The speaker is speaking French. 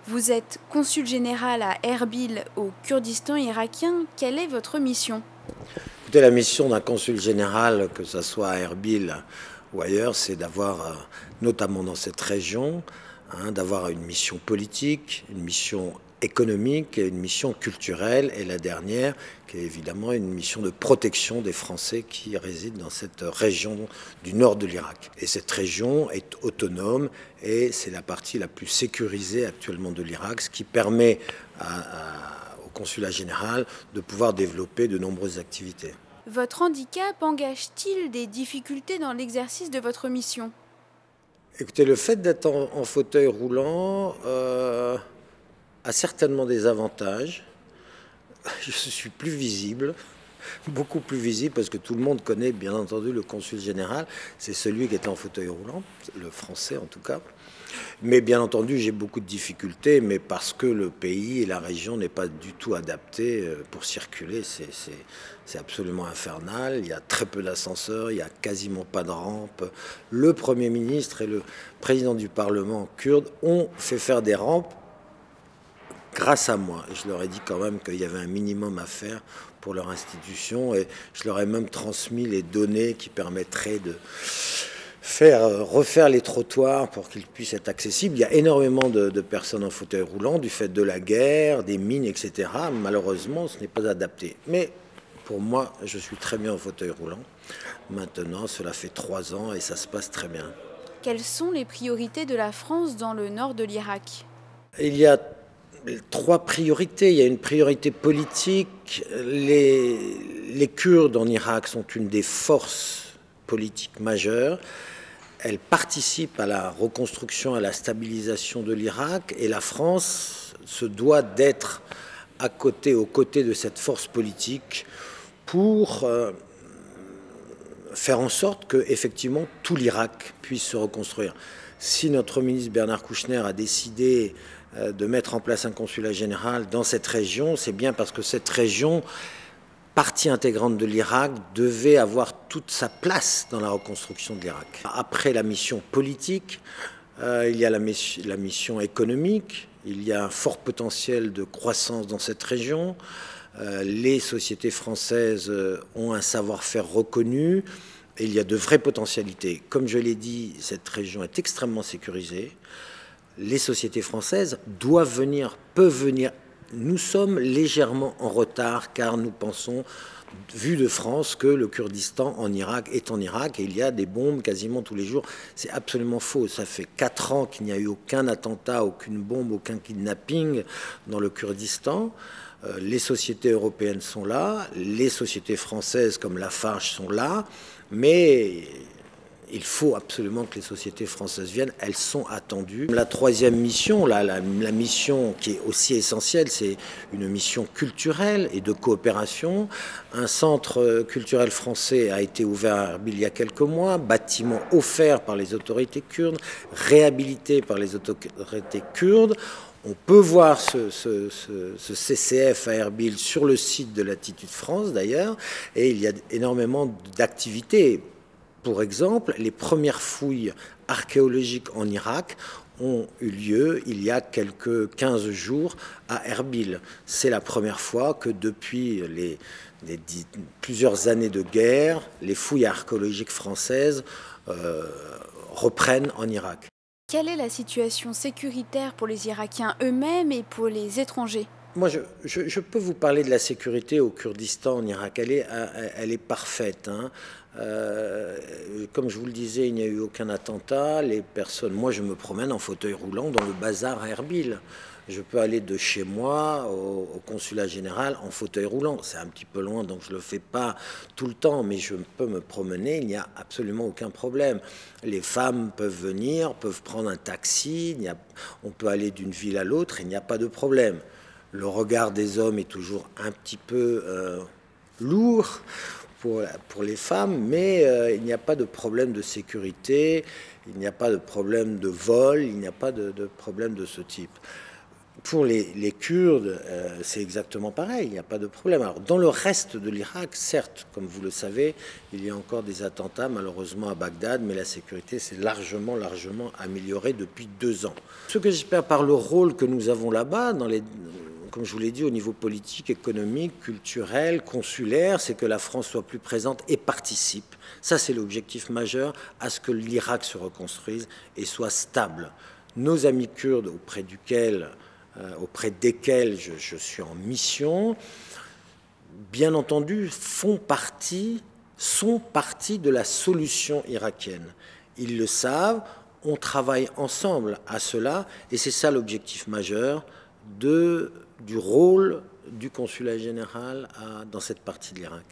Vous êtes consul général à Erbil, au Kurdistan irakien. Quelle est votre mission? Écoutez, la mission d'un consul général, que ce soit à Erbil ou ailleurs, c'est d'avoir, notamment dans cette région, d'avoir une mission politique, une mission économique et une mission culturelle, et la dernière, qui est évidemment une mission de protection des Français qui résident dans cette région du nord de l'Irak. Et cette région est autonome et c'est la partie la plus sécurisée actuellement de l'Irak, ce qui permet au consulat général de pouvoir développer de nombreuses activités. Votre handicap engage-t-il des difficultés dans l'exercice de votre mission? Écoutez, le fait d'être en fauteuil roulant a certainement des avantages. Je suis plus visible, beaucoup plus visible, parce que tout le monde connaît bien entendu le consul général. C'est celui qui est en fauteuil roulant, le français en tout cas. Mais bien entendu, j'ai beaucoup de difficultés, mais parce que le pays et la région n'est pas du tout adapté pour circuler. C'est absolument infernal. Il y a très peu d'ascenseurs, il n'y a quasiment pas de rampe. Le Premier ministre et le président du Parlement kurde ont fait faire des rampes grâce à moi. Et je leur ai dit quand même qu'il y avait un minimum à faire pour leur institution, et je leur ai même transmis les données qui permettraient de refaire les trottoirs pour qu'ils puissent être accessibles. Il y a énormément de personnes en fauteuil roulant du fait de la guerre, des mines, etc. Malheureusement, ce n'est pas adapté. Mais pour moi, je suis très bien en fauteuil roulant. Maintenant, cela fait 3 ans et ça se passe très bien. Quelles sont les priorités de la France dans le nord de l'Irak? Il y a 3 priorités. Il y a une priorité politique. Les Kurdes en Irak sont une des forces politiques majeures. Elles participent à la reconstruction, à la stabilisation de l'Irak, et la France se doit d'être aux côtés de cette force politique pour faire en sorte que, effectivement, tout l'Irak puisse se reconstruire. Si notre ministre Bernard Kouchner a décidé de mettre en place un consulat général dans cette région, c'est bien parce que cette région, partie intégrante de l'Irak, devait avoir toute sa place dans la reconstruction de l'Irak. Après la mission politique, il y a la mission économique, il y a un fort potentiel de croissance dans cette région. Les sociétés françaises ont un savoir-faire reconnu et il y a de vraies potentialités. Comme je l'ai dit, cette région est extrêmement sécurisée. Les sociétés françaises doivent venir, peuvent venir. Nous sommes légèrement en retard car nous pensons, vu de France, que le Kurdistan en Irak est en Irak et il y a des bombes quasiment tous les jours. C'est absolument faux. Ça fait 4 ans qu'il n'y a eu aucun attentat, aucune bombe, aucun kidnapping dans le Kurdistan. Les sociétés européennes sont là, les sociétés françaises comme Lafarge sont là, mais il faut absolument que les sociétés françaises viennent, elles sont attendues. La 3e mission, la mission qui est aussi essentielle, c'est une mission culturelle et de coopération. Un centre culturel français a été ouvert à Erbil il y a quelques mois, bâtiment offert par les autorités kurdes, réhabilité par les autorités kurdes. On peut voir ce CCF à Erbil sur le site de l'Attitude France d'ailleurs, et il y a énormément d'activités. Pour exemple, les premières fouilles archéologiques en Irak ont eu lieu il y a quelques 15 jours à Erbil. C'est la première fois que depuis plusieurs années de guerre, les fouilles archéologiques françaises reprennent en Irak. Quelle est la situation sécuritaire pour les Irakiens eux-mêmes et pour les étrangers? Moi, je peux vous parler de la sécurité au Kurdistan, en Irak. Elle est parfaite. Comme je vous le disais, il n'y a eu aucun attentat. Moi, je me promène en fauteuil roulant dans le bazar à Erbil. Je peux aller de chez moi au consulat général en fauteuil roulant. C'est un petit peu loin, donc je ne le fais pas tout le temps, mais je peux me promener, il n'y a absolument aucun problème. Les femmes peuvent venir, peuvent prendre un taxi, on peut aller d'une ville à l'autre, il n'y a pas de problème. Le regard des hommes est toujours un petit peu lourd pour les femmes, mais il n'y a pas de problème de sécurité, il n'y a pas de problème de vol, il n'y a pas de problème de ce type. Pour les Kurdes, c'est exactement pareil, il n'y a pas de problème. Alors, dans le reste de l'Irak, certes, comme vous le savez, il y a encore des attentats, malheureusement, à Bagdad, mais la sécurité s'est largement améliorée depuis 2 ans. Ce que j'espère par le rôle que nous avons là-bas, comme je vous l'ai dit, au niveau politique, économique, culturel, consulaire, c'est que la France soit plus présente et participe. Ça, c'est l'objectif majeur, à ce que l'Irak se reconstruise et soit stable. Nos amis kurdes, auprès desquels je suis en mission, bien entendu, sont partie de la solution irakienne. Ils le savent, on travaille ensemble à cela, et c'est ça l'objectif majeur du rôle du consulat général dans cette partie de l'Irak.